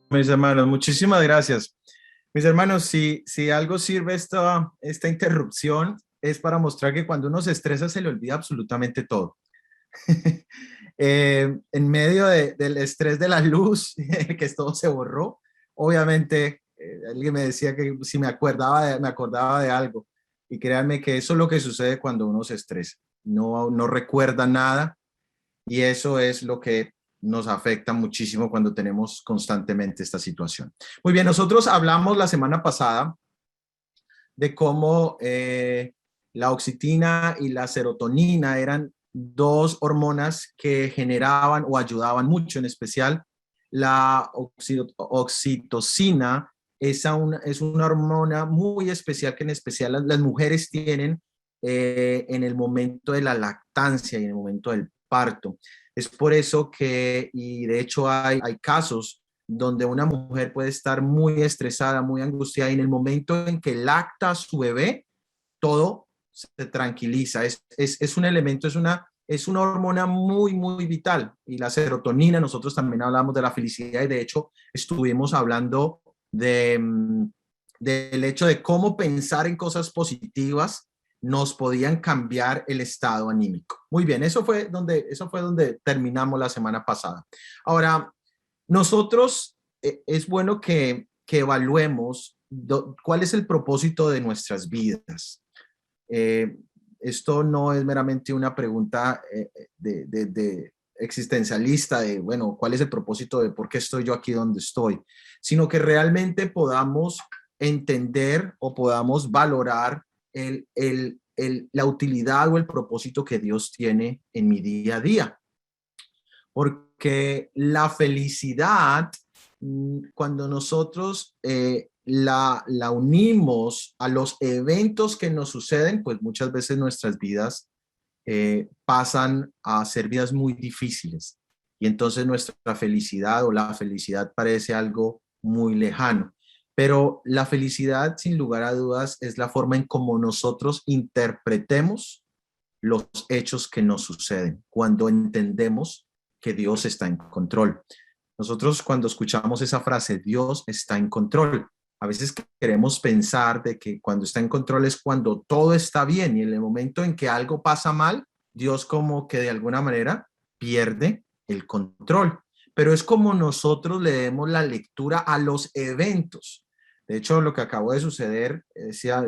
Mis hermanos, muchísimas gracias. Mis hermanos, si algo sirve esta interrupción es para mostrar que cuando uno se estresa se le olvida absolutamente todo. En medio del estrés de la luz, que todo se borró, obviamente alguien me decía que si me acordaba de algo. Y créanme que eso es lo que sucede cuando uno se estresa. No recuerda nada y eso es lo que nos afecta muchísimo cuando tenemos constantemente esta situación. Muy bien, nosotros hablamos la semana pasada de cómo la oxitina y la serotonina eran dos hormonas que generaban o ayudaban mucho, en especial la oxitocina es una hormona muy especial que en especial las mujeres tienen en el momento de la lactancia y en el momento del parto. Es por eso que, y de hecho hay casos donde una mujer puede estar muy estresada, muy angustiada, y en el momento en que lacta a su bebé, todo se tranquiliza. Es un elemento, es una hormona muy, muy vital. Y la serotonina, nosotros también hablamos de la felicidad y de hecho estuvimos hablando del hecho de cómo pensar en cosas positivas nos podían cambiar el estado anímico. Muy bien, eso fue donde terminamos la semana pasada. Ahora, nosotros es bueno que evaluemos cuál es el propósito de nuestras vidas. Eh, Esto no es meramente una pregunta de existencialista de, bueno, ¿cuál es el propósito de por qué estoy yo aquí donde estoy? Sino que realmente podamos entender o podamos valorar la utilidad o el propósito que Dios tiene en mi día a día. Porque la felicidad, cuando nosotros la unimos a los eventos que nos suceden, pues muchas veces nuestras vidas pasan a ser vidas muy difíciles. Y entonces nuestra felicidad o la felicidad parece algo muy lejano. Pero la felicidad, sin lugar a dudas, es la forma en cómo nosotros interpretemos los hechos que nos suceden, cuando entendemos que Dios está en control. Nosotros cuando escuchamos esa frase, Dios está en control, a veces queremos pensar de que cuando está en control es cuando todo está bien y en el momento en que algo pasa mal, Dios como que de alguna manera pierde el control. Pero es como nosotros le demos la lectura a los eventos. De hecho, lo que acabó de suceder, decía,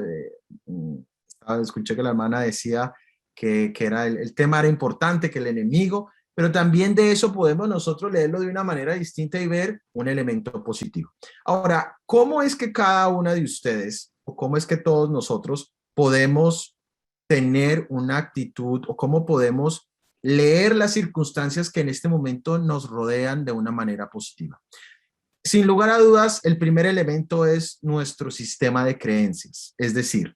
escuché que la hermana decía que era el tema era importante, que el enemigo, pero también de eso podemos nosotros leerlo de una manera distinta y ver un elemento positivo. Ahora, ¿cómo es que cada una de ustedes, o cómo es que todos nosotros podemos tener una actitud, o cómo podemos leer las circunstancias que en este momento nos rodean de una manera positiva? Sin lugar a dudas, el primer elemento es nuestro sistema de creencias, es decir,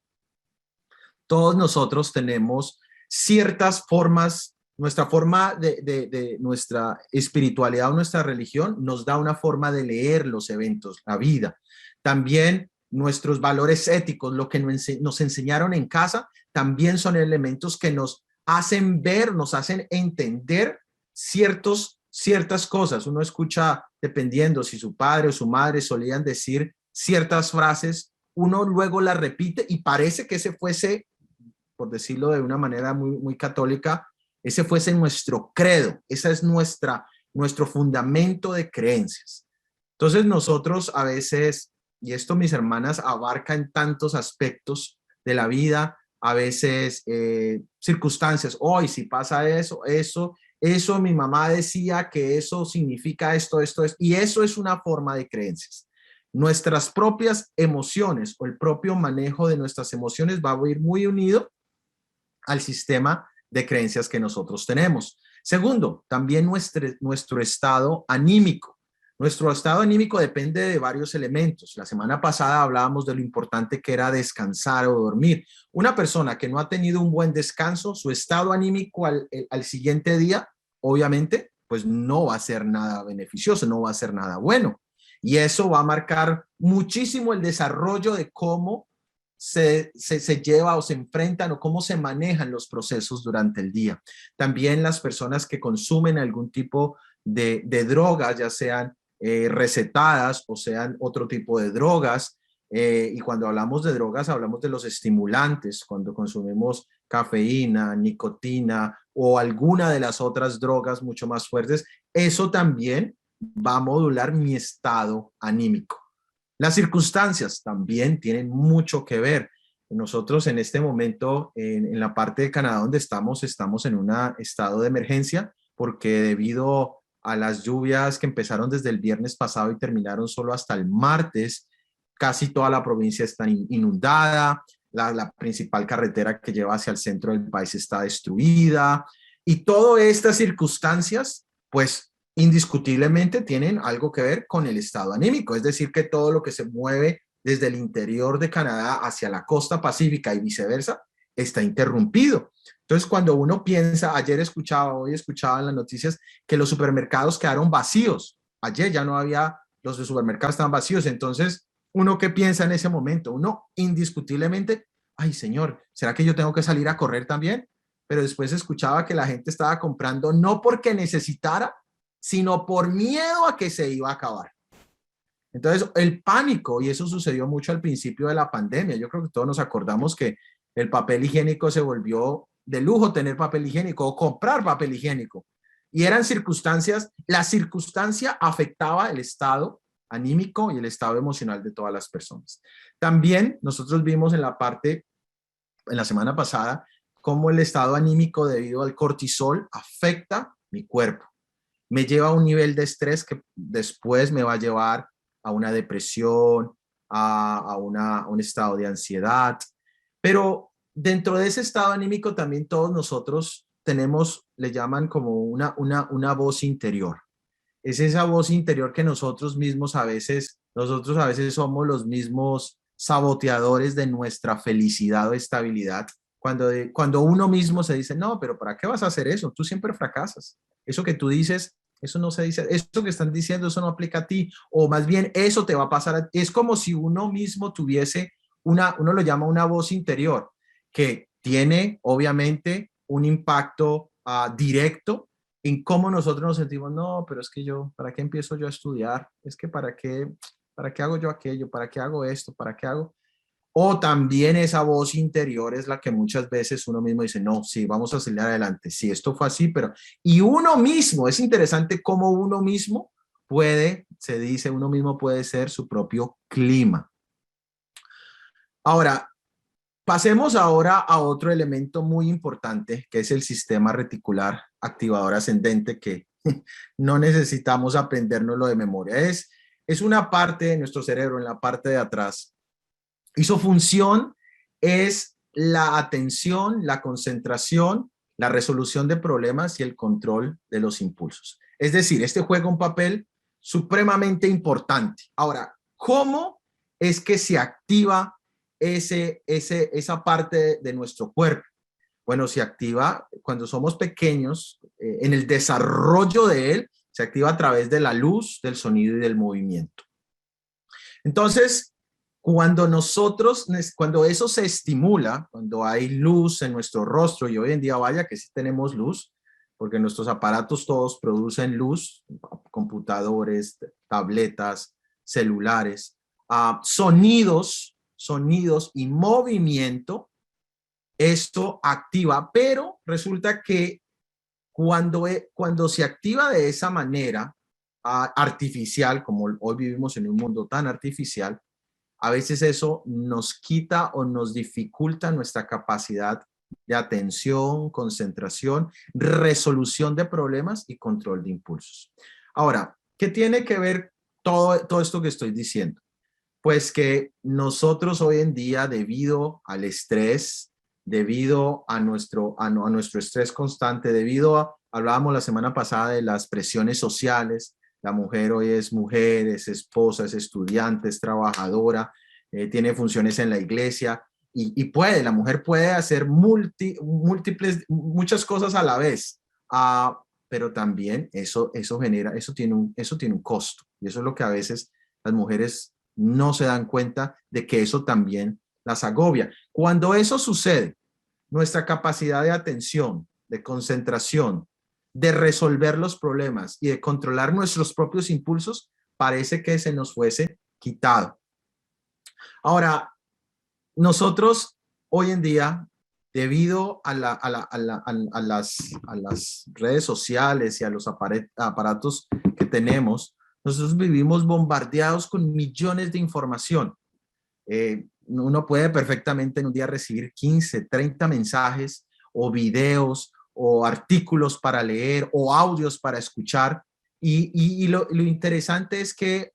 todos nosotros tenemos ciertas formas, nuestra forma de nuestra espiritualidad o nuestra religión nos da una forma de leer los eventos, la vida. También nuestros valores éticos, lo que nos enseñaron en casa, también son elementos que nos hacen ver, nos hacen entender ciertas cosas. Uno escucha, dependiendo si su padre o su madre solían decir ciertas frases, uno luego las repite y parece que ese fuese, por decirlo de una manera muy, muy católica, ese fuese nuestro credo, esa es nuestro fundamento de creencias. Entonces nosotros a veces, y esto mis hermanas abarca en tantos aspectos de la vida, a veces circunstancias, hoy si pasa eso, mi mamá decía que eso significa esto, y eso es una forma de creencias. Nuestras propias emociones o el propio manejo de nuestras emociones va a ir muy unido al sistema de creencias que nosotros tenemos. Segundo, también nuestro estado anímico. Nuestro estado anímico depende de varios elementos. La semana pasada hablábamos de lo importante que era descansar o dormir. Una persona que no ha tenido un buen descanso, su estado anímico al siguiente día, obviamente, pues no va a ser nada beneficioso, no va a ser nada bueno. Y eso va a marcar muchísimo el desarrollo de cómo se lleva o se enfrentan o cómo se manejan los procesos durante el día. También las personas que consumen algún tipo de drogas, ya sean recetadas o sean otro tipo de drogas. Y cuando hablamos de drogas, hablamos de los estimulantes, cuando consumimos cafeína, nicotina o alguna de las otras drogas mucho más fuertes, eso también va a modular mi estado anímico. Las circunstancias también tienen mucho que ver. Nosotros en este momento, en la parte de Canadá donde estamos en un estado de emergencia porque debido a las lluvias que empezaron desde el viernes pasado y terminaron solo hasta el martes, casi toda la provincia está inundada, la principal carretera que lleva hacia el centro del país está destruida y todas estas circunstancias, pues indiscutiblemente tienen algo que ver con el estado anímico, es decir, que todo lo que se mueve desde el interior de Canadá hacia la costa pacífica y viceversa está interrumpido. Entonces, cuando uno piensa, hoy escuchaba en las noticias que los supermercados quedaron vacíos. Ayer ya no había, los de supermercados estaban vacíos. Entonces, uno qué piensa en ese momento, uno indiscutiblemente, ay señor, ¿será que yo tengo que salir a correr también? Pero después escuchaba que la gente estaba comprando no porque necesitara, sino por miedo a que se iba a acabar. Entonces, el pánico, y eso sucedió mucho al principio de la pandemia, yo creo que todos nos acordamos que el papel higiénico se volvió de lujo tener papel higiénico o comprar papel higiénico. Y eran circunstancias, la circunstancia afectaba el estado anímico y el estado emocional de todas las personas. También nosotros vimos en la semana pasada, cómo el estado anímico debido al cortisol afecta mi cuerpo. Me lleva a un nivel de estrés que después me va a llevar a una depresión, a un estado de ansiedad. Pero dentro de ese estado anímico también todos nosotros tenemos, le llaman como una voz interior. Es esa voz interior que nosotros a veces somos los mismos saboteadores de nuestra felicidad o estabilidad. Cuando uno mismo se dice, no, pero ¿para qué vas a hacer eso? Tú siempre fracasas. Eso que tú dices, eso no se dice, eso que están diciendo, eso no aplica a ti. O más bien, eso te va a pasar. Es como si uno mismo tuviese uno lo llama una voz interior, que tiene obviamente un impacto directo en cómo nosotros nos sentimos. No, pero es que ¿para qué empiezo yo a estudiar? Es que ¿para qué hago yo aquello? ¿Para qué hago esto? ¿Para qué hago? O también esa voz interior es la que muchas veces uno mismo dice, no, sí, vamos a salir adelante. Sí, esto fue así, pero... Y uno mismo, es interesante cómo uno mismo uno mismo puede ser su propio clima. Ahora, pasemos ahora a otro elemento muy importante, que es el sistema reticular activador ascendente, que no necesitamos aprendernoslo de memoria. Es una parte de nuestro cerebro, en la parte de atrás, y su función es la atención, la concentración, la resolución de problemas y el control de los impulsos. Es decir, este juega un papel supremamente importante. Ahora, ¿cómo es que se activa esa parte de nuestro cuerpo? Bueno, se activa cuando somos pequeños, en el desarrollo de él, se activa a través de la luz, del sonido y del movimiento. Entonces, cuando eso se estimula, cuando hay luz en nuestro rostro, y hoy en día vaya que sí tenemos luz, porque nuestros aparatos todos producen luz, computadores, tabletas, celulares, sonidos y movimiento, esto activa, pero resulta que cuando se activa de esa manera artificial, como hoy vivimos en un mundo tan artificial, a veces eso nos quita o nos dificulta nuestra capacidad de atención, concentración, resolución de problemas y control de impulsos. Ahora, ¿qué tiene que ver todo esto que estoy diciendo? Pues que nosotros hoy en día, debido al estrés, debido a nuestro estrés constante, hablábamos la semana pasada de las presiones sociales. La mujer hoy es mujer, es esposa, es estudiante, es trabajadora, tiene funciones en la iglesia y la mujer puede hacer muchas cosas a la vez. Pero también eso tiene un costo, y eso es lo que a veces las mujeres no se dan cuenta de, que eso también las agobia. Cuando eso sucede, nuestra capacidad de atención, de concentración, de resolver los problemas y de controlar nuestros propios impulsos, parece que se nos fuese quitado. Ahora, nosotros hoy en día, debido a las redes sociales y a los aparatos que tenemos, nosotros vivimos bombardeados con millones de información. Uno puede perfectamente en un día recibir 15, 30 mensajes o videos o artículos para leer o audios para escuchar. Y lo interesante es que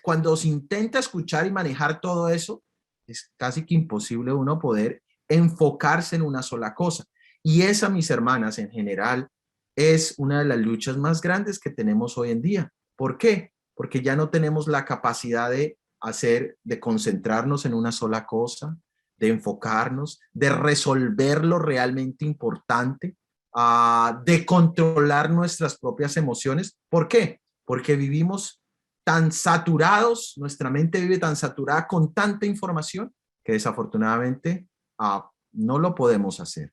cuando se intenta escuchar y manejar todo eso, es casi que imposible uno poder enfocarse en una sola cosa. Y esa, mis hermanas, en general, es una de las luchas más grandes que tenemos hoy en día. ¿Por qué? Porque ya no tenemos la capacidad de concentrarnos en una sola cosa, de enfocarnos, de resolver lo realmente importante, de controlar nuestras propias emociones. ¿Por qué? Porque vivimos tan saturados, nuestra mente vive tan saturada con tanta información que desafortunadamente no lo podemos hacer.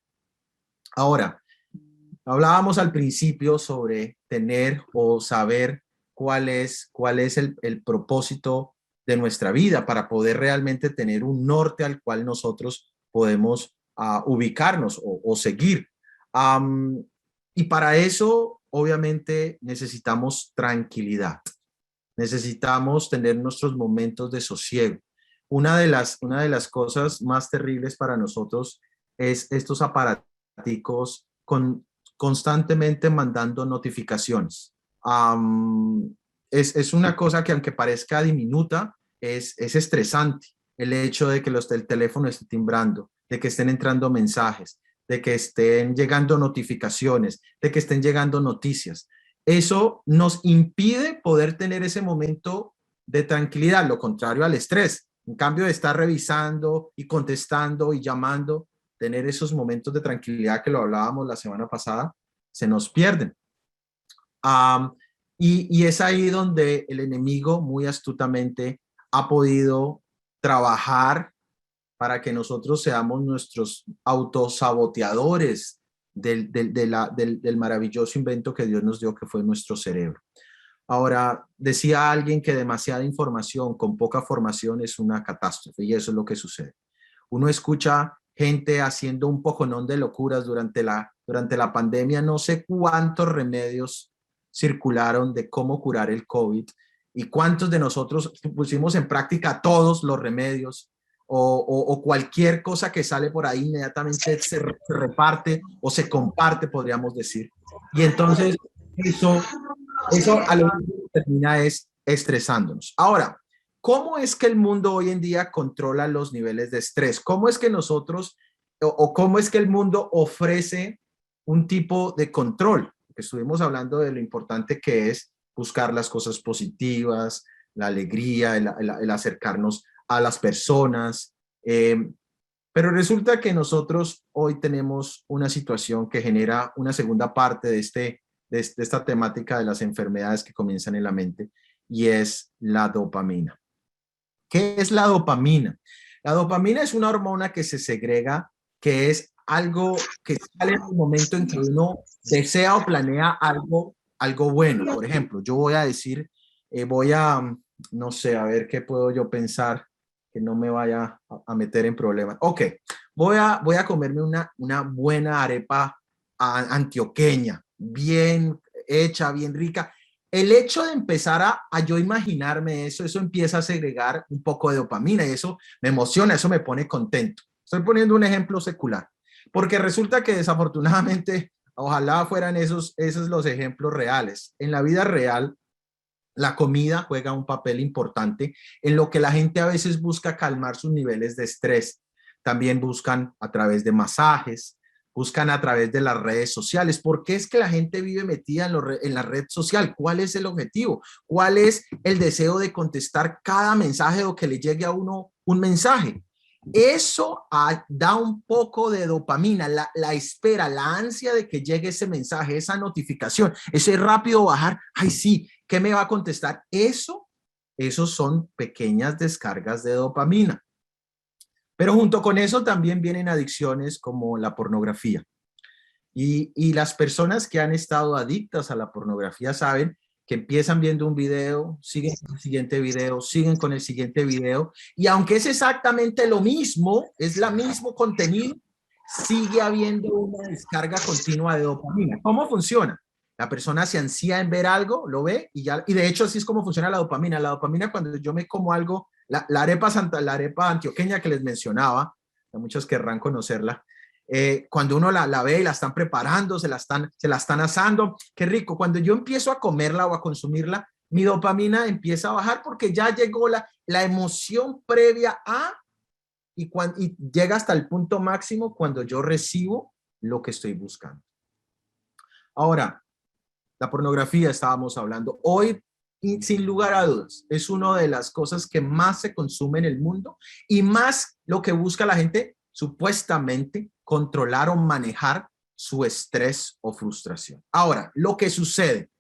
Ahora, hablábamos al principio sobre tener o saber cuál es el propósito de nuestra vida para poder realmente tener un norte al cual nosotros podemos ubicarnos o seguir. Y para eso, obviamente, necesitamos tranquilidad. Necesitamos tener nuestros momentos de sosiego. Una de las cosas más terribles para nosotros es estos aparaticos constantemente mandando notificaciones. Es una cosa que, aunque parezca diminuta, es estresante. El hecho de que el teléfono esté timbrando, de que estén entrando mensajes, de que estén llegando notificaciones, de que estén llegando noticias. Eso nos impide poder tener ese momento de tranquilidad, lo contrario al estrés. En cambio de estar revisando y contestando y llamando, tener esos momentos de tranquilidad que lo hablábamos la semana pasada, se nos pierden. Y es ahí donde el enemigo muy astutamente ha podido trabajar para que nosotros seamos nuestros autosaboteadores del maravilloso invento que Dios nos dio, que fue nuestro cerebro. Ahora, decía alguien que demasiada información con poca formación es una catástrofe, y eso es lo que sucede. Uno escucha gente haciendo un poconón de locuras durante la pandemia. No sé cuántos remedios circularon de cómo curar el COVID y cuántos de nosotros pusimos en práctica todos los remedios, o cualquier cosa que sale por ahí inmediatamente se reparte o se comparte, podríamos decir. Y entonces eso a lo que termina es estresándonos. Ahora, ¿cómo es que el mundo hoy en día controla los niveles de estrés? ¿Cómo es que nosotros o cómo es que el mundo ofrece un tipo de control? Porque estuvimos hablando de lo importante que es buscar las cosas positivas, la alegría, el acercarnos a las personas. Pero resulta que nosotros hoy tenemos una situación que genera una segunda parte de esta temática de las enfermedades que comienzan en la mente, y es la dopamina. ¿Qué es la dopamina? La dopamina es una hormona que se segrega, que es algo que sale en el momento en que uno desea o planea algo bueno. Por ejemplo, yo voy a decir, no sé, a ver qué puedo yo pensar que no me vaya a meter en problemas. Ok, voy a comerme una buena arepa antioqueña, bien hecha, bien rica. El hecho de empezar a yo imaginarme eso empieza a segregar un poco de dopamina y eso me emociona, eso me pone contento. Estoy poniendo un ejemplo secular, porque resulta que desafortunadamente, ojalá fueran esos los ejemplos reales. En la vida real, la comida juega un papel importante en lo que la gente a veces busca calmar sus niveles de estrés. También buscan a través de masajes, buscan a través de las redes sociales. ¿Por qué es que la gente vive metida en la red social? ¿Cuál es el objetivo? ¿Cuál es el deseo de contestar cada mensaje o que le llegue a uno un mensaje? Eso da un poco de dopamina, la espera, la ansia de que llegue ese mensaje, esa notificación, ese rápido bajar. Ay, sí, ¿qué me va a contestar? Eso Esos son pequeñas descargas de dopamina. Pero junto con eso también vienen adicciones como la pornografía. Y las personas que han estado adictas a la pornografía saben que empiezan viendo un video, siguen con el siguiente video, siguen con el siguiente video, y aunque es exactamente lo mismo, es el mismo contenido, sigue habiendo una descarga continua de dopamina. ¿Cómo funciona? La persona se ansía en ver algo, lo ve y ya, y de hecho así es como funciona la dopamina. La dopamina cuando yo me como algo, la arepa antioqueña que les mencionaba, muchos querrán conocerla, cuando uno la ve y la están preparando, se la están asando, qué rico. Cuando yo empiezo a comerla o a consumirla, mi dopamina empieza a bajar porque ya llegó la emoción previa a y llega hasta el punto máximo cuando yo recibo lo que estoy buscando. Ahora, la pornografía estábamos hablando. Hoy, y sin lugar a dudas, es una de las cosas que más se consume en el mundo y más lo que busca la gente supuestamente controlar o manejar su estrés o frustración. Ahora, lo que sucede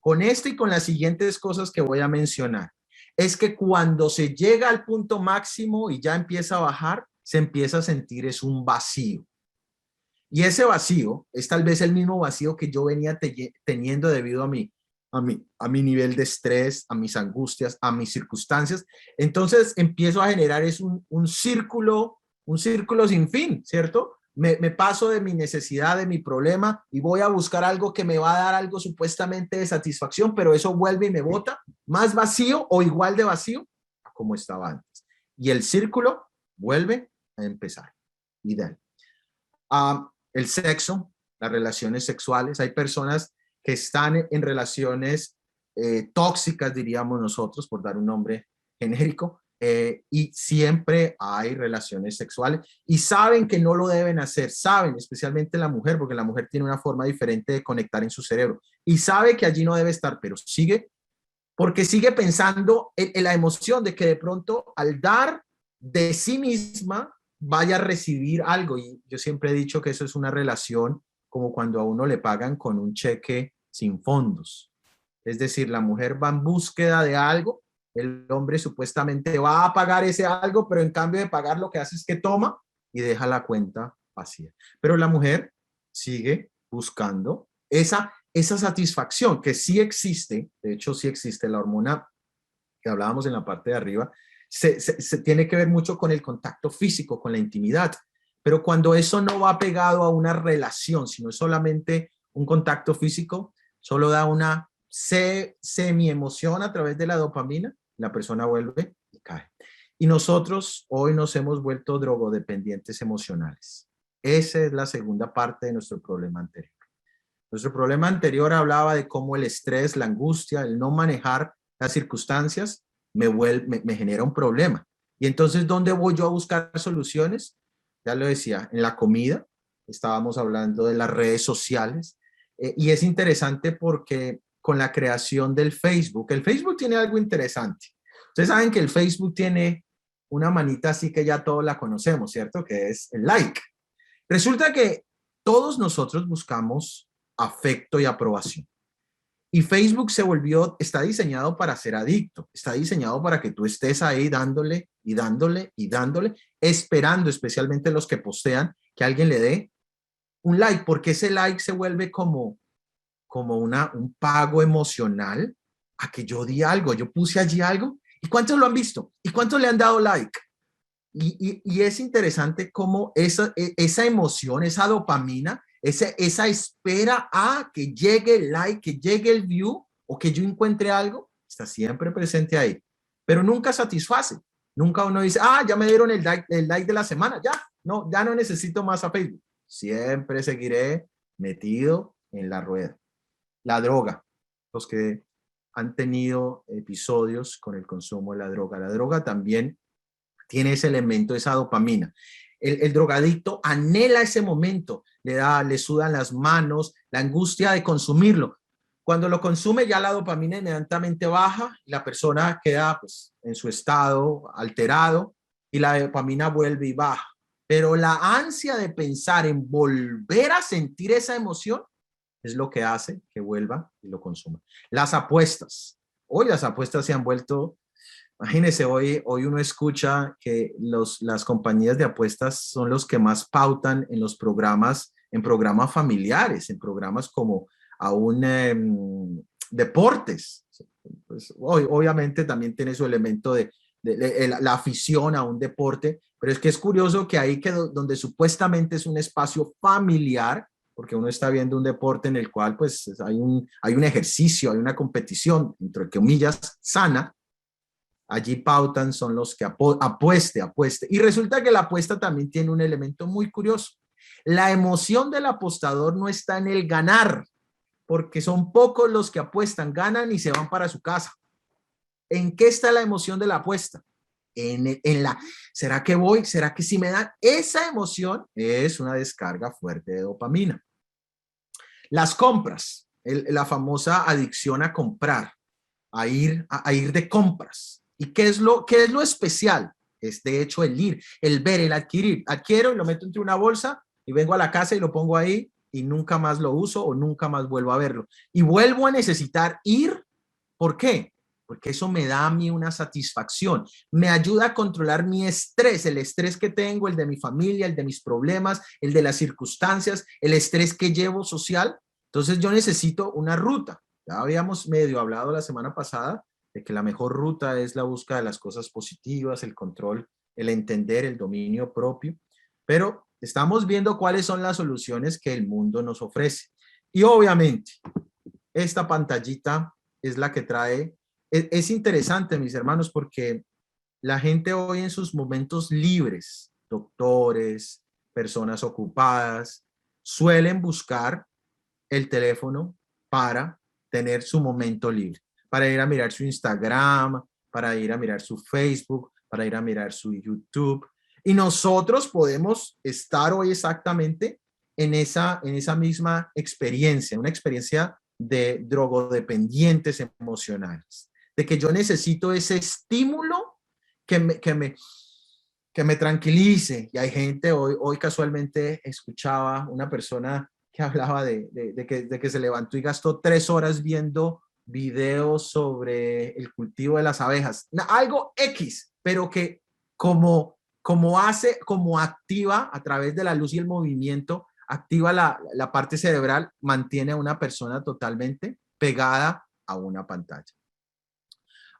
con este y con las siguientes cosas que voy a mencionar es que cuando se llega al punto máximo y ya empieza a bajar, se empieza a sentir es un vacío. Y ese vacío es tal vez el mismo vacío que yo venía teniendo debido a mi nivel de estrés, a mis angustias, a mis circunstancias. Entonces empiezo a generar es un círculo sin fin, ¿cierto? Me paso de mi necesidad, de mi problema y voy a buscar algo que me va a dar algo supuestamente de satisfacción, pero eso vuelve y me bota más vacío o igual de vacío a como estaba antes. Y el círculo vuelve a empezar. Ideal. El sexo, las relaciones sexuales. Hay personas que están en relaciones tóxicas, diríamos nosotros, por dar un nombre genérico, y siempre hay relaciones sexuales y saben que no lo deben hacer, saben, especialmente la mujer, porque la mujer tiene una forma diferente de conectar en su cerebro y sabe que allí no debe estar, pero sigue, porque sigue pensando en la emoción de que de pronto al dar de sí misma vaya a recibir algo. Y yo siempre he dicho que eso es una relación como cuando a uno le pagan con un cheque sin fondos. Es decir, la mujer va en búsqueda de algo, el hombre supuestamente va a pagar ese algo, pero en cambio de pagar lo que hace es que toma y deja la cuenta vacía. Pero la mujer sigue buscando esa satisfacción que sí existe, de hecho sí existe la hormona que hablábamos en la parte de arriba, se tiene que ver mucho con el contacto físico, con la intimidad, pero cuando eso no va pegado a una relación, sino es solamente un contacto físico, solo da una semi-emoción a través de la dopamina, la persona vuelve y cae. Y nosotros hoy nos hemos vuelto drogodependientes emocionales. Esa es la segunda parte de nuestro problema anterior. Nuestro problema anterior hablaba de cómo el estrés, la angustia, el no manejar las circunstancias me genera un problema. Y entonces, ¿dónde voy yo a buscar soluciones? Ya lo decía, en la comida, estábamos hablando de las redes sociales, y es interesante porque con la creación del Facebook, el Facebook tiene algo interesante. Ustedes saben que el Facebook tiene una manita así que ya todos la conocemos, ¿cierto? Que es el like. Resulta que todos nosotros buscamos afecto y aprobación. Y Facebook está diseñado para ser adicto, está diseñado para que tú estés ahí dándole y dándole y dándole, esperando, especialmente los que postean, que alguien le dé un like, porque ese like se vuelve como un pago emocional a que yo di algo, yo puse allí algo. ¿Y cuántos lo han visto? ¿Y cuántos le han dado like? Y es interesante cómo esa emoción, esa dopamina, esa espera a que llegue el like, que llegue el view o que yo encuentre algo, está siempre presente ahí, pero nunca satisface. Nunca uno dice, ya me dieron el like de la semana, ya no necesito más a Facebook. Siempre seguiré metido en la rueda. La droga, los que han tenido episodios con el consumo de la droga también tiene ese elemento, esa dopamina. El drogadicto anhela ese momento, le sudan las manos, la angustia de consumirlo. Cuando lo consume ya la dopamina inmediatamente baja y la persona queda pues, en su estado alterado y la dopamina vuelve y baja. Pero la ansia de pensar en volver a sentir esa emoción es lo que hace que vuelva y lo consuma. Las apuestas. Hoy las apuestas se han vuelto, imagínense, hoy uno escucha que las compañías de apuestas son los que más pautan en los programas, en programas familiares, en programas como aún deportes. Pues, obviamente también tiene su elemento de la afición a un deporte, pero es que es curioso que ahí que donde supuestamente es un espacio familiar, porque uno está viendo un deporte en el cual pues hay un ejercicio, hay una competición, entre comillas, sana, allí pautan son los que apueste. Y resulta que la apuesta también tiene un elemento muy curioso. La emoción del apostador no está en el ganar, porque son pocos los que apuestan, ganan y se van para su casa. ¿En qué está la emoción de la apuesta? ¿Será que voy? ¿Será que sí me dan? Esa emoción es una descarga fuerte de dopamina. Las compras, la famosa adicción a comprar, a ir de compras. ¿Y qué es lo especial? Es de hecho el ir, el ver, el adquirir. Adquiero y lo meto entre una bolsa y vengo a la casa y lo pongo ahí y nunca más lo uso o nunca más vuelvo a verlo. Y vuelvo a necesitar ir. ¿Por qué? Porque eso me da a mí una satisfacción, me ayuda a controlar mi estrés, el estrés que tengo, el de mi familia, el de mis problemas, el de las circunstancias, el estrés que llevo social. Entonces yo necesito una ruta. Ya habíamos medio hablado la semana pasada de que la mejor ruta es la búsqueda de las cosas positivas, el control, el entender, el dominio propio, pero estamos viendo cuáles son las soluciones que el mundo nos ofrece. Y obviamente, esta pantallita es la que trae, es interesante, mis hermanos, porque la gente hoy en sus momentos libres, doctores, personas ocupadas, suelen buscar el teléfono para tener su momento libre, para ir a mirar su Instagram, para ir a mirar su Facebook, para ir a mirar su YouTube. Y nosotros podemos estar hoy exactamente en esa misma experiencia, una experiencia de drogodependientes emocionales, de que yo necesito ese estímulo que me tranquilice. Y hay gente, hoy casualmente escuchaba una persona que hablaba de que se levantó y gastó 3 horas viendo videos sobre el cultivo de las abejas. Algo X, pero que como activa a través de la luz y el movimiento, activa la parte cerebral, mantiene a una persona totalmente pegada a una pantalla.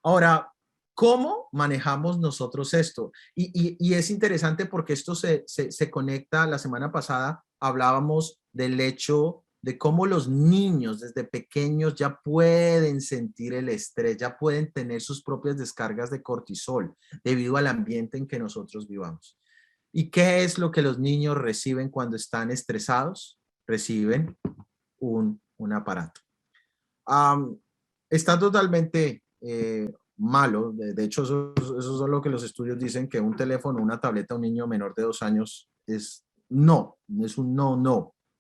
Ahora, ¿cómo manejamos nosotros esto? Y es interesante porque esto se conecta. La semana pasada hablábamos del hecho de cómo los niños desde pequeños ya pueden sentir el estrés, ya pueden tener sus propias descargas de cortisol debido al ambiente en que nosotros vivamos. ¿Y qué es lo que los niños reciben cuando están estresados? Reciben un aparato. Está totalmente malo. De hecho, eso es lo que los estudios dicen, que un teléfono, una tableta a un niño menor de 2 años es no es un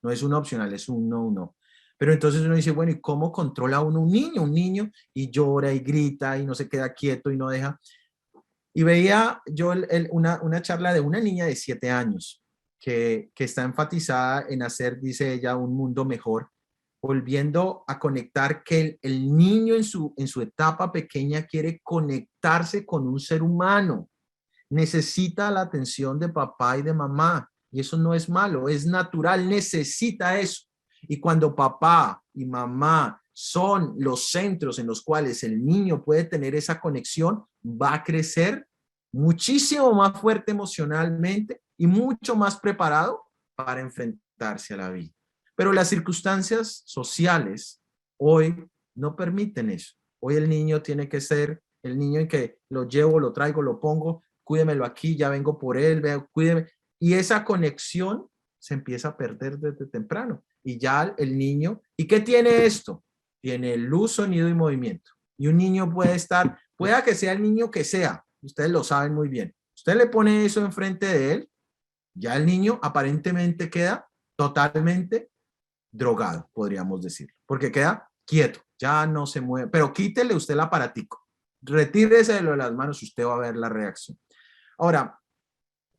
no es un opcional, es un no. Pero entonces uno dice, bueno, ¿y cómo controla uno un niño? Un niño y llora y grita y no se queda quieto y no deja. Y veía yo una charla de una niña de 7 años que está enfatizada en hacer, dice ella, un mundo mejor, volviendo a conectar que el niño en su etapa pequeña quiere conectarse con un ser humano, necesita la atención de papá y de mamá, y eso no es malo, es natural, necesita eso. Y cuando papá y mamá son los centros en los cuales el niño puede tener esa conexión, va a crecer muchísimo más fuerte emocionalmente y mucho más preparado para enfrentarse a la vida. Pero las circunstancias sociales hoy no permiten eso. Hoy el niño tiene que ser el niño en que lo llevo, lo traigo, lo pongo, cuídemelo aquí, ya vengo por él, cuídeme. Y esa conexión se empieza a perder desde temprano. Y ya el niño, ¿y qué tiene esto? Tiene luz, sonido y movimiento. Y un niño puede estar, pueda que sea el niño que sea, ustedes lo saben muy bien. Usted le pone eso enfrente de él, ya el niño aparentemente queda totalmente drogado, podríamos decir, porque queda quieto, ya no se mueve, pero quítele usted el aparatico, retírese de lo de las manos y usted va a ver la reacción. Ahora,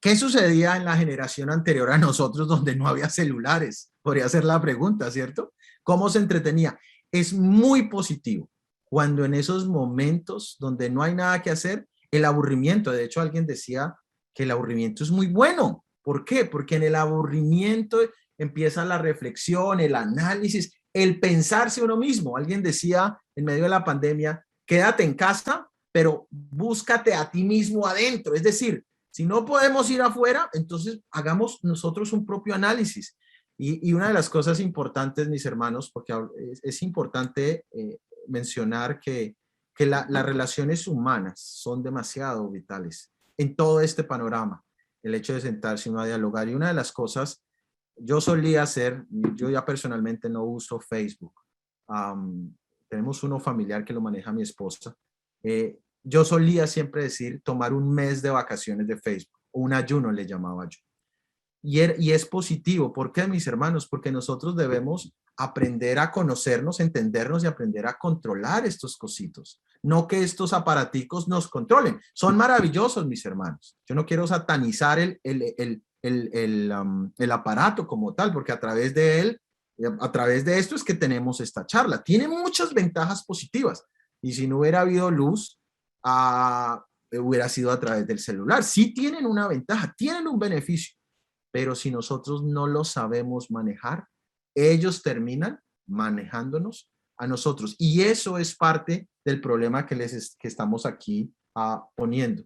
¿qué sucedía en la generación anterior a nosotros donde no había celulares? Podría ser la pregunta, ¿cierto? ¿Cómo se entretenía? Es muy positivo. cuando en esos momentos donde no hay nada que hacer, el aburrimiento, de hecho alguien decía que el aburrimiento es muy bueno. ¿Por qué? Porque en el aburrimiento empieza la reflexión, el análisis, el pensarse uno mismo. Alguien decía en medio de la pandemia, quédate en casa, pero búscate a ti mismo adentro. Es decir, si no podemos ir afuera, entonces hagamos nosotros un propio análisis. Y una de las cosas importantes, mis hermanos, porque es importante mencionar que las relaciones humanas son demasiado vitales en todo este panorama. El hecho de sentarse uno a dialogar. Y una de las cosas, yo solía hacer, yo ya personalmente no uso Facebook. Tenemos uno familiar que lo maneja mi esposa. Yo solía siempre decir tomar un mes de vacaciones de Facebook, o un ayuno le llamaba yo. Y es positivo. ¿Por qué, mis hermanos? Porque nosotros debemos aprender a conocernos, entendernos y aprender a controlar estos cositos. No que estos aparaticos nos controlen. Son maravillosos, mis hermanos. Yo no quiero satanizar el aparato como tal, porque a través de él, a través de esto es que tenemos esta charla. Tiene muchas ventajas positivas. Y si no hubiera habido luz, hubiera sido a través del celular. Sí tienen una ventaja, tienen un beneficio, pero si nosotros no lo sabemos manejar, ellos terminan manejándonos a nosotros. Y eso es parte del problema que estamos aquí poniendo.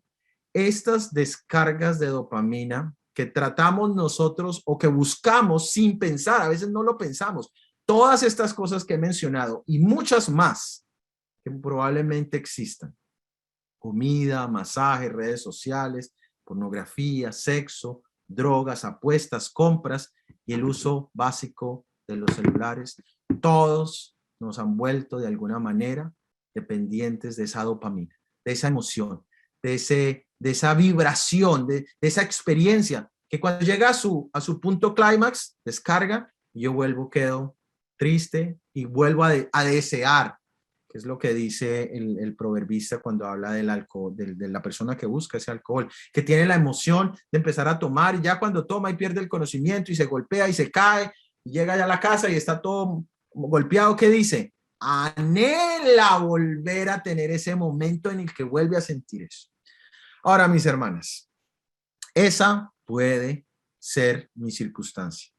Estas descargas de dopamina que tratamos nosotros o que buscamos sin pensar, a veces no lo pensamos, todas estas cosas que he mencionado y muchas más que probablemente existan: comida, masaje, redes sociales, pornografía, sexo, drogas, apuestas, compras y el uso básico de los celulares, todos nos han vuelto de alguna manera dependientes de esa dopamina, de esa emoción, de esa vibración, de esa experiencia que cuando llega a su punto clímax, descarga, y yo vuelvo, quedo triste y vuelvo a desear, que es lo que dice el proverbista cuando habla del alcohol, de la persona que busca ese alcohol, que tiene la emoción de empezar a tomar, y ya cuando toma y pierde el conocimiento y se golpea y se cae y llega ya a la casa y está todo golpeado, ¿qué dice? Anhela volver a tener ese momento en el que vuelve a sentir eso. Ahora, mis hermanas, esa puede ser mi circunstancia.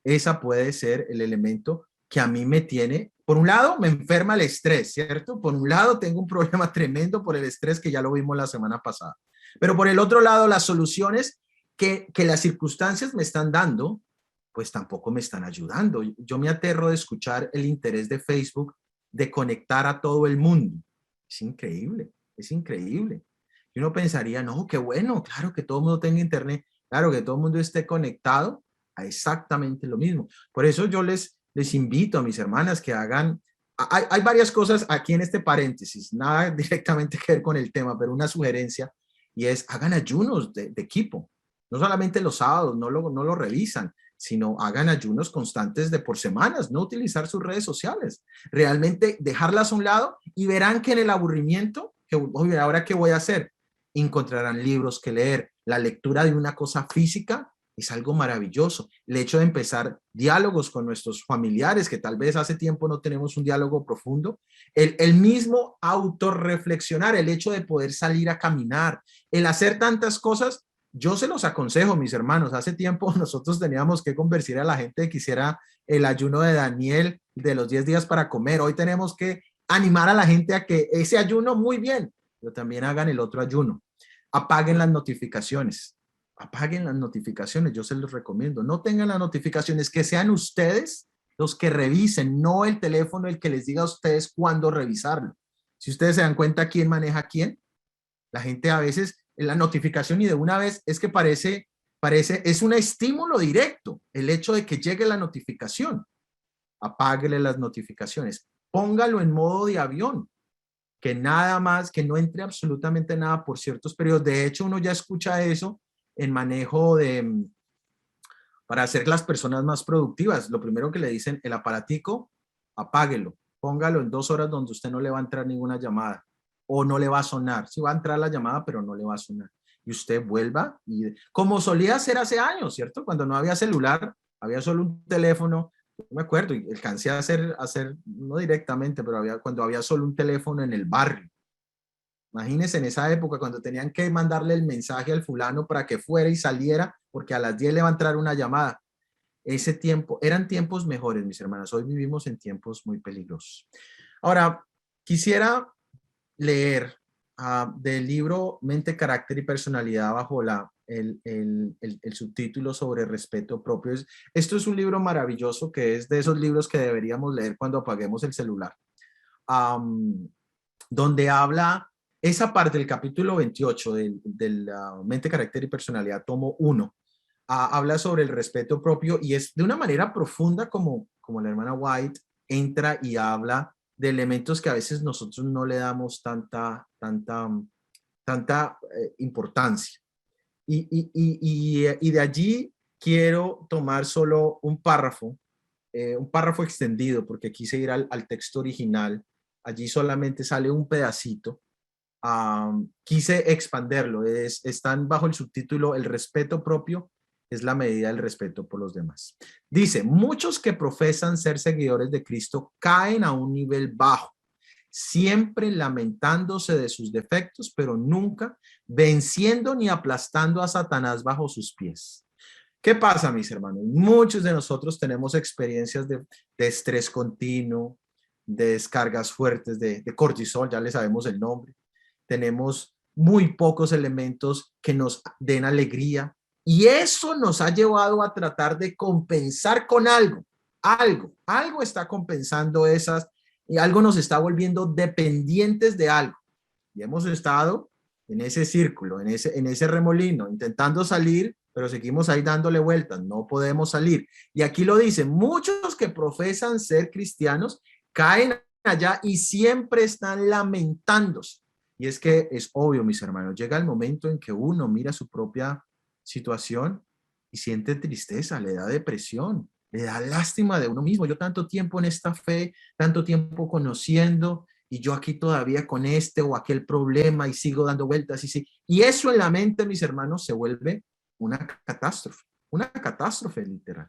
Esa puede ser el elemento que a mí me tiene, por un lado, me enferma el estrés, ¿cierto? Por un lado, tengo un problema tremendo por el estrés, que ya lo vimos la semana pasada. Pero por el otro lado, las soluciones que las circunstancias me están dando, pues tampoco me están ayudando. Yo me aterro de escuchar el interés de Facebook de conectar a todo el mundo. Es increíble, es increíble. Y uno pensaría, no, qué bueno, claro que todo el mundo tenga internet, claro que todo el mundo esté conectado a exactamente lo mismo. Por eso yo les invito a mis hermanas que hagan, hay varias cosas aquí en este paréntesis, nada directamente que ver con el tema, pero una sugerencia, y es hagan ayunos de equipo. No solamente los sábados, no lo revisan, sino hagan ayunos constantes de por semanas, no utilizar sus redes sociales, realmente dejarlas a un lado, y verán que en el aburrimiento, que oye, ¿ahora qué voy a hacer? Encontrarán libros que leer. La lectura de una cosa física es algo maravilloso. El hecho de empezar diálogos con nuestros familiares, que tal vez hace tiempo no tenemos un diálogo profundo, el mismo autorreflexionar, el hecho de poder salir a caminar, el hacer tantas cosas. Yo se los aconsejo, mis hermanos. Hace tiempo nosotros teníamos que convencer a la gente que hiciera el ayuno de Daniel de los 10 días para comer. Hoy tenemos que animar a la gente a que ese ayuno, muy bien, pero también hagan el otro ayuno. Apaguen las notificaciones. Apaguen las notificaciones, yo se los recomiendo. No tengan las notificaciones, que sean ustedes los que revisen, no el teléfono el que les diga a ustedes cuándo revisarlo. Si ustedes se dan cuenta quién maneja a quién, la gente a veces en la notificación, y de una vez es que parece, es un estímulo directo el hecho de que llegue la notificación. Apáguele las notificaciones, póngalo en modo de avión, que nada más, que no entre absolutamente nada por ciertos periodos. De hecho, uno ya escucha eso en manejo para hacer las personas más productivas. Lo primero que le dicen, el aparatico, apáguelo, póngalo en 2 horas donde usted no le va a entrar ninguna llamada o no le va a sonar. Sí va a entrar la llamada, pero no le va a sonar. Y usted vuelva, y como solía hacer hace años, ¿cierto? Cuando no había celular, había solo un teléfono, me acuerdo, y alcancé a hacer, no directamente, pero cuando había solo un teléfono en el barrio. Imagínense en esa época cuando tenían que mandarle el mensaje al fulano para que fuera y saliera, porque a las 10 le va a entrar una llamada. Ese tiempo, eran tiempos mejores, mis hermanas. Hoy vivimos en tiempos muy peligrosos. Ahora, quisiera leer del libro Mente, Carácter y Personalidad bajo el subtítulo sobre respeto propio. Esto es un libro maravilloso que es de esos libros que deberíamos leer cuando apaguemos el celular, donde habla esa parte del capítulo 28 del Mente, Carácter y Personalidad, tomo 1. Habla sobre el respeto propio y es de una manera profunda como la hermana White entra y habla de elementos que a veces nosotros no le damos tanta importancia. Y de allí quiero tomar solo un párrafo extendido, porque quise ir al texto original. Allí solamente sale un pedacito. Quise expanderlo. Están bajo el subtítulo El respeto propio es la medida del respeto por los demás. Dice, muchos que profesan ser seguidores de Cristo caen a un nivel bajo, siempre lamentándose de sus defectos, pero nunca venciendo ni aplastando a Satanás bajo sus pies. ¿Qué pasa, mis hermanos? Muchos de nosotros tenemos experiencias de estrés continuo, de descargas fuertes de cortisol, ya le sabemos el nombre. Tenemos muy pocos elementos que nos den alegría y eso nos ha llevado a tratar de compensar con algo está compensando esas y algo nos está volviendo dependientes de algo. Y hemos estado en ese círculo, en ese remolino, intentando salir, pero seguimos ahí dándole vueltas, no podemos salir. Y aquí lo dicen, muchos que profesan ser cristianos caen allá y siempre están lamentándose. Y es que es obvio, mis hermanos, llega el momento en que uno mira su propia situación y siente tristeza, le da depresión, le da lástima de uno mismo. Yo tanto tiempo en esta fe, tanto tiempo conociendo, y yo aquí todavía con este o aquel problema y sigo dando vueltas y eso en la mente, mis hermanos, se vuelve una catástrofe literal.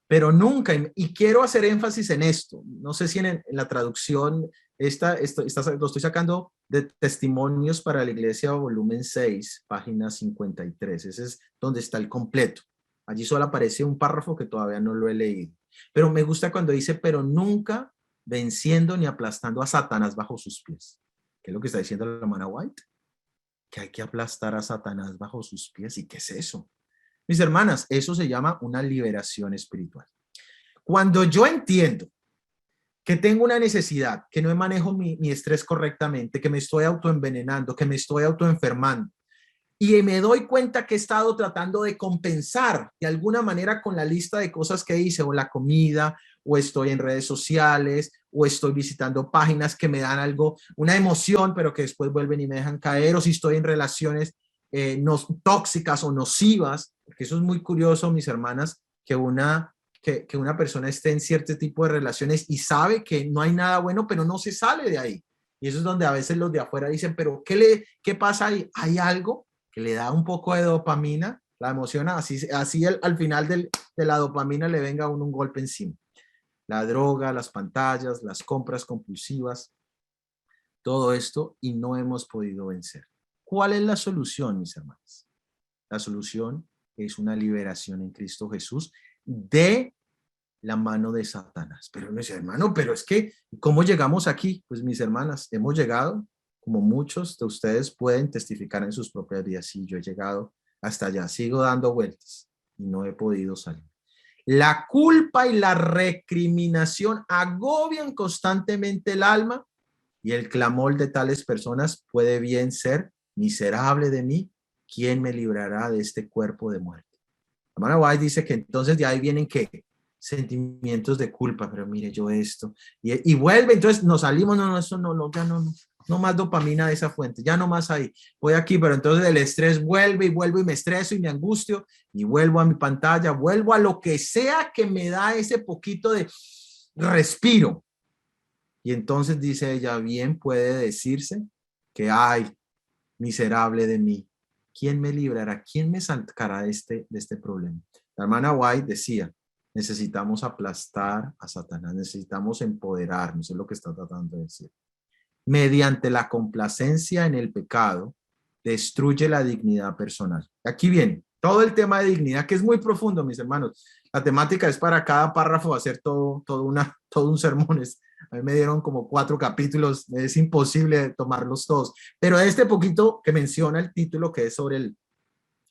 Pero nunca, y quiero hacer énfasis en esto, no sé si en la traducción, lo estoy sacando de Testimonios para la Iglesia, volumen 6, página 53, ese es donde está el completo. Allí solo aparece un párrafo que todavía no lo he leído. Pero me gusta cuando dice, pero nunca venciendo ni aplastando a Satanás bajo sus pies. ¿Qué es lo que está diciendo la hermana White? Que hay que aplastar a Satanás bajo sus pies. ¿Y qué es eso? Mis hermanas, eso se llama una liberación espiritual. Cuando yo entiendo que tengo una necesidad, que no manejo mi estrés correctamente, que me estoy autoenvenenando, que me estoy autoenfermando, y me doy cuenta que he estado tratando de compensar de alguna manera con la lista de cosas que hice, o la comida, o estoy en redes sociales, o estoy visitando páginas que me dan algo, una emoción, pero que después vuelven y me dejan caer, o si estoy en relaciones no, tóxicas o nocivas, porque eso es muy curioso, mis hermanas, que una persona esté en cierto tipo de relaciones y sabe que no hay nada bueno, pero no se sale de ahí. Y eso es donde a veces los de afuera dicen, pero ¿qué pasa ahí? ¿Hay algo que le da un poco de dopamina? La emociona, así al final de la dopamina le venga a uno un golpe encima. La droga, las pantallas, las compras compulsivas, todo esto y no hemos podido vencer. ¿Cuál es la solución, mis hermanos? La solución es una liberación en Cristo Jesús de la mano de Satanás. Pero no dice, hermano, pero es que, ¿cómo llegamos aquí? Pues mis hermanas, hemos llegado, como muchos de ustedes pueden testificar en sus propias vidas. Sí, yo he llegado hasta allá, sigo dando vueltas y no he podido salir. La culpa y la recriminación agobian constantemente el alma y el clamor de tales personas puede bien ser, miserable de mí, ¿quién me librará de este cuerpo de muerte? La hermana White dice que entonces de ahí vienen ¿qué? Sentimientos de culpa, pero mire yo esto, y vuelve, entonces nos salimos, no, eso no, ya no más dopamina de esa fuente, ya no más ahí, voy aquí, pero entonces el estrés vuelve y me estreso y me angustio y vuelvo a mi pantalla, vuelvo a lo que sea que me da ese poquito de respiro. Y entonces dice ella, bien puede decirse que ay, miserable de mí, ¿quién me librará? ¿Quién me sacará de este problema? La hermana White decía, necesitamos aplastar a Satanás, necesitamos empoderarnos, es lo que está tratando de decir. Mediante la complacencia en el pecado, destruye la dignidad personal. Aquí viene todo el tema de dignidad, que es muy profundo, mis hermanos. La temática es para cada párrafo hacer todo un sermón. A mí me dieron como 4 capítulos, es imposible tomarlos todos. Pero este poquito que menciona el título, que es sobre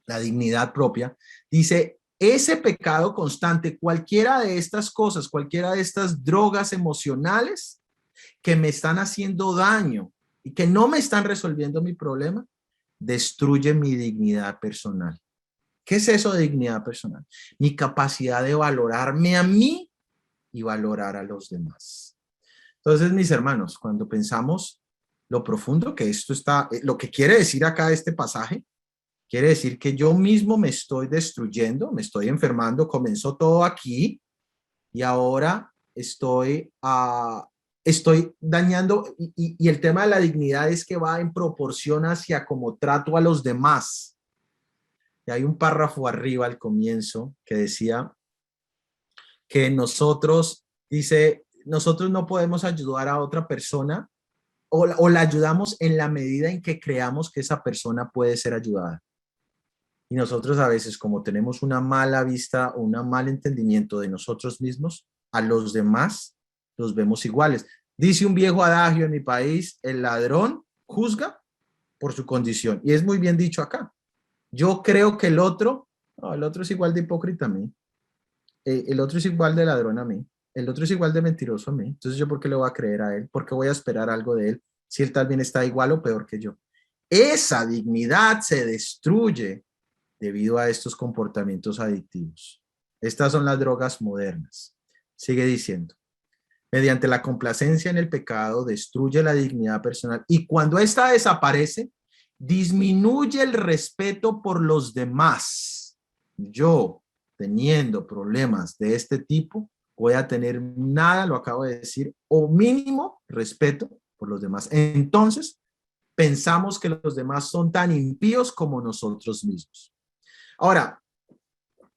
la dignidad propia, dice, ese pecado constante, cualquiera de estas cosas, cualquiera de estas drogas emocionales que me están haciendo daño y que no me están resolviendo mi problema, destruye mi dignidad personal. ¿Qué es eso de dignidad personal? Mi capacidad de valorarme a mí y valorar a los demás. Entonces, mis hermanos, cuando pensamos lo profundo que esto está, lo que quiere decir acá este pasaje, quiere decir que yo mismo me estoy destruyendo, me estoy enfermando, comenzó todo aquí y ahora estoy dañando, y el tema de la dignidad es que va en proporción hacia cómo trato a los demás. Y hay un párrafo arriba al comienzo que decía que nosotros no podemos ayudar a otra persona o la ayudamos en la medida en que creamos que esa persona puede ser ayudada. Y nosotros a veces, como tenemos una mala vista o un mal entendimiento de nosotros mismos, a los demás los vemos iguales. Dice un viejo adagio en mi país, el ladrón juzga por su condición. Y es muy bien dicho acá. Yo creo que el otro es igual de hipócrita a mí. El otro es igual de ladrón a mí. El otro es igual de mentiroso a mí. Entonces, ¿yo por qué le voy a creer a él? ¿Por qué voy a esperar algo de él si él también está igual o peor que yo? Esa dignidad se destruye debido a estos comportamientos adictivos. Estas son las drogas modernas. Sigue diciendo, mediante la complacencia en el pecado, destruye la dignidad personal y cuando ésta desaparece, disminuye el respeto por los demás. Yo, teniendo problemas de este tipo, voy a tener nada, lo acabo de decir, o mínimo respeto por los demás. Entonces, pensamos que los demás son tan impíos como nosotros mismos. Ahora,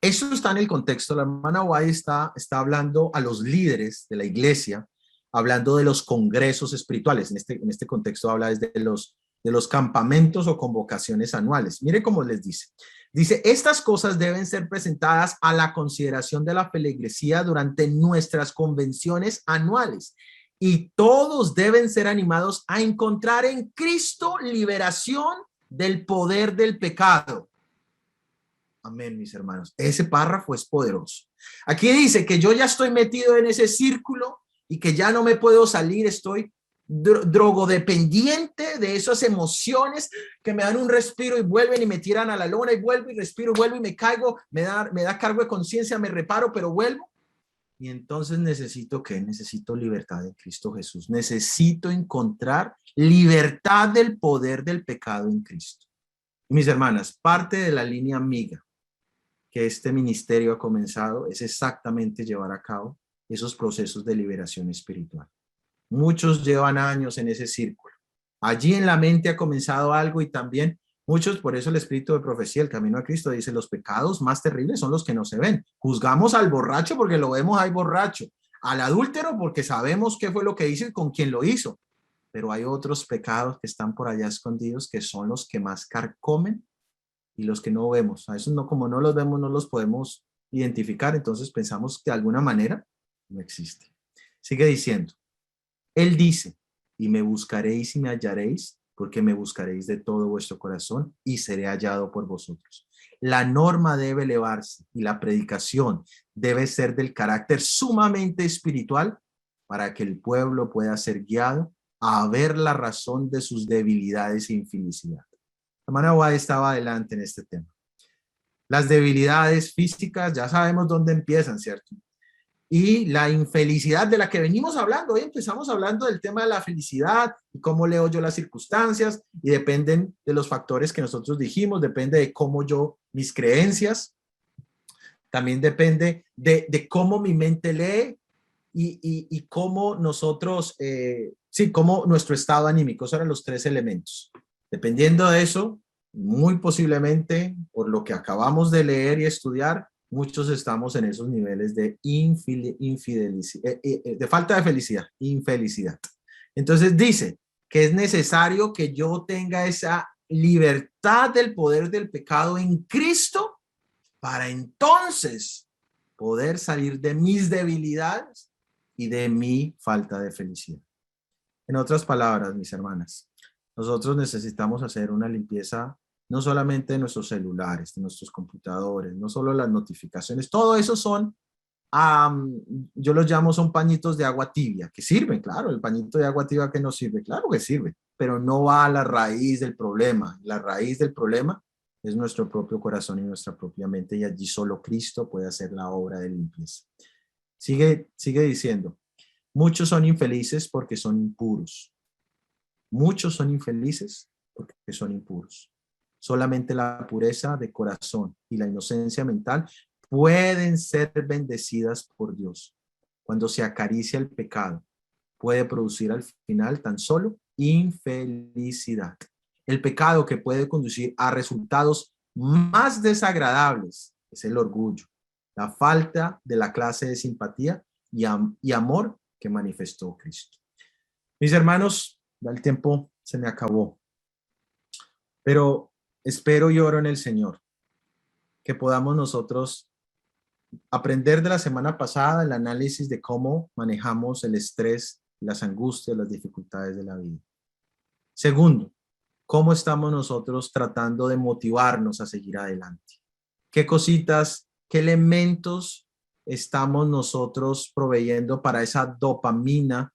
eso está en el contexto. La hermana White está hablando a los líderes de la iglesia, hablando de los congresos espirituales. En este contexto habla desde de los campamentos o convocaciones anuales. Mire cómo les dice. Dice, estas cosas deben ser presentadas a la consideración de la feligresía durante nuestras convenciones anuales. Y todos deben ser animados a encontrar en Cristo liberación del poder del pecado. Amén, mis hermanos. Ese párrafo es poderoso. Aquí dice que yo ya estoy metido en ese círculo y que ya no me puedo salir, estoy drogodependiente de esas emociones que me dan un respiro y vuelven y me tiran a la lona y vuelvo y respiro, vuelvo y me caigo, me da cargo de conciencia, me reparo, pero vuelvo. Y entonces necesito libertad en Cristo Jesús. Necesito encontrar libertad del poder del pecado en Cristo. Y mis hermanas, parte de la línea amiga que este ministerio ha comenzado es exactamente llevar a cabo esos procesos de liberación espiritual. Muchos llevan años en ese círculo. Allí en la mente ha comenzado algo y también muchos, por eso el espíritu de profecía, el camino a Cristo, dice, los pecados más terribles son los que no se ven. Juzgamos al borracho porque lo vemos ahí borracho, al adúltero porque sabemos qué fue lo que hizo y con quién lo hizo. Pero hay otros pecados que están por allá escondidos que son los que más carcomen y los que no vemos. A esos no, como no los vemos, no los podemos identificar, entonces pensamos que de alguna manera no existe. Sigue diciendo, él dice, y me buscaréis y me hallaréis, porque me buscaréis de todo vuestro corazón y seré hallado por vosotros. La norma debe elevarse y la predicación debe ser del carácter sumamente espiritual para que el pueblo pueda ser guiado a ver la razón de sus debilidades e infelicidad. La hermana White estaba adelante en este tema. Las debilidades físicas ya sabemos dónde empiezan, ¿cierto? Y la infelicidad de la que venimos hablando. Hoy empezamos hablando del tema de la felicidad y cómo leo yo las circunstancias y dependen de los factores que nosotros dijimos, depende de cómo yo, mis creencias, también depende de cómo mi mente lee y cómo nosotros, cómo nuestro estado anímico. Esos eran los 3 elementos. Dependiendo de eso, muy posiblemente, por lo que acabamos de leer y estudiar, muchos estamos en esos niveles de de falta de felicidad, infelicidad. Entonces dice que es necesario que yo tenga esa libertad del poder del pecado en Cristo para entonces poder salir de mis debilidades y de mi falta de felicidad. En otras palabras, mis hermanas, nosotros necesitamos hacer una limpieza no solamente de nuestros celulares, de nuestros computadores, no solo las notificaciones, todo eso son, yo los llamo, son pañitos de agua tibia, que sirven, claro, el pañito de agua tibia que nos sirve, claro que sirve, pero no va a la raíz del problema. La raíz del problema es nuestro propio corazón y nuestra propia mente, y allí solo Cristo puede hacer la obra de limpieza. Sigue diciendo, muchos son infelices porque son impuros. Muchos son infelices porque son impuros. Solamente la pureza de corazón y la inocencia mental pueden ser bendecidas por Dios. Cuando se acaricia el pecado, puede producir al final tan solo infelicidad. El pecado que puede conducir a resultados más desagradables es el orgullo, la falta de la clase de simpatía y amor que manifestó Cristo. Mis hermanos, ya el tiempo se me acabó, pero espero y oro en el Señor que podamos nosotros aprender de la semana pasada el análisis de cómo manejamos el estrés, las angustias, las dificultades de la vida. Segundo, cómo estamos nosotros tratando de motivarnos a seguir adelante. ¿Qué cositas, qué elementos estamos nosotros proveyendo para esa dopamina,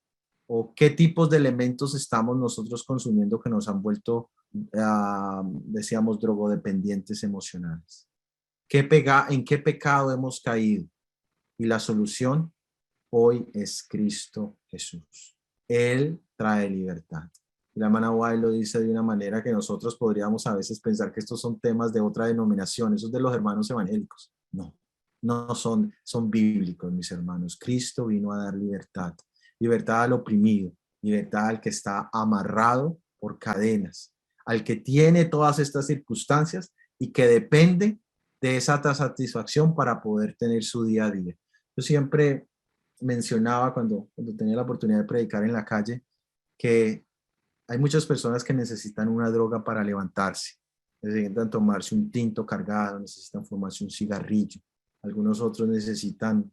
o qué tipos de elementos estamos nosotros consumiendo que nos han vuelto, decíamos, drogodependientes emocionales? ¿En qué pecado hemos caído? Y la solución hoy es Cristo Jesús. Él trae libertad. Y la hermana White lo dice de una manera que nosotros podríamos a veces pensar que estos son temas de otra denominación, esos de los hermanos evangélicos. No, no son bíblicos, mis hermanos. Cristo vino a dar libertad. Libertad al oprimido, libertad al que está amarrado por cadenas, al que tiene todas estas circunstancias y que depende de esa satisfacción para poder tener su día a día. Yo siempre mencionaba cuando tenía la oportunidad de predicar en la calle que hay muchas personas que necesitan una droga para levantarse, necesitan tomarse un tinto cargado, necesitan fumarse un cigarrillo, algunos otros necesitan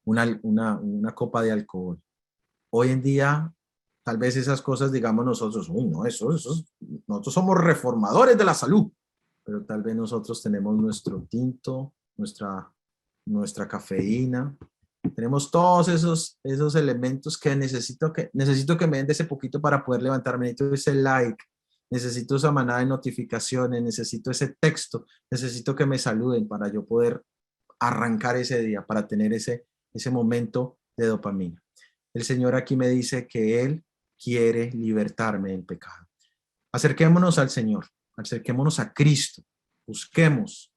una copa de alcohol. Hoy en día, tal vez esas cosas, digamos nosotros, uy, no, nosotros somos reformadores de la salud, pero tal vez nosotros tenemos nuestro tinto, nuestra cafeína, tenemos todos esos elementos que necesito que me den de ese poquito para poder levantarme. Necesito ese like, necesito esa manada de notificaciones, necesito ese texto, necesito que me saluden para yo poder arrancar ese día, para tener ese momento de dopamina. El Señor aquí me dice que Él quiere libertarme del pecado. Acerquémonos al Señor, acerquémonos a Cristo, busquemos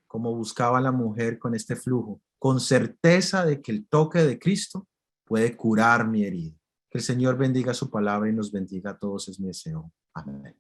como buscaba la mujer con este flujo, con certeza de que el toque de Cristo puede curar mi herida. Que el Señor bendiga su palabra y nos bendiga a todos, es mi deseo. Amén.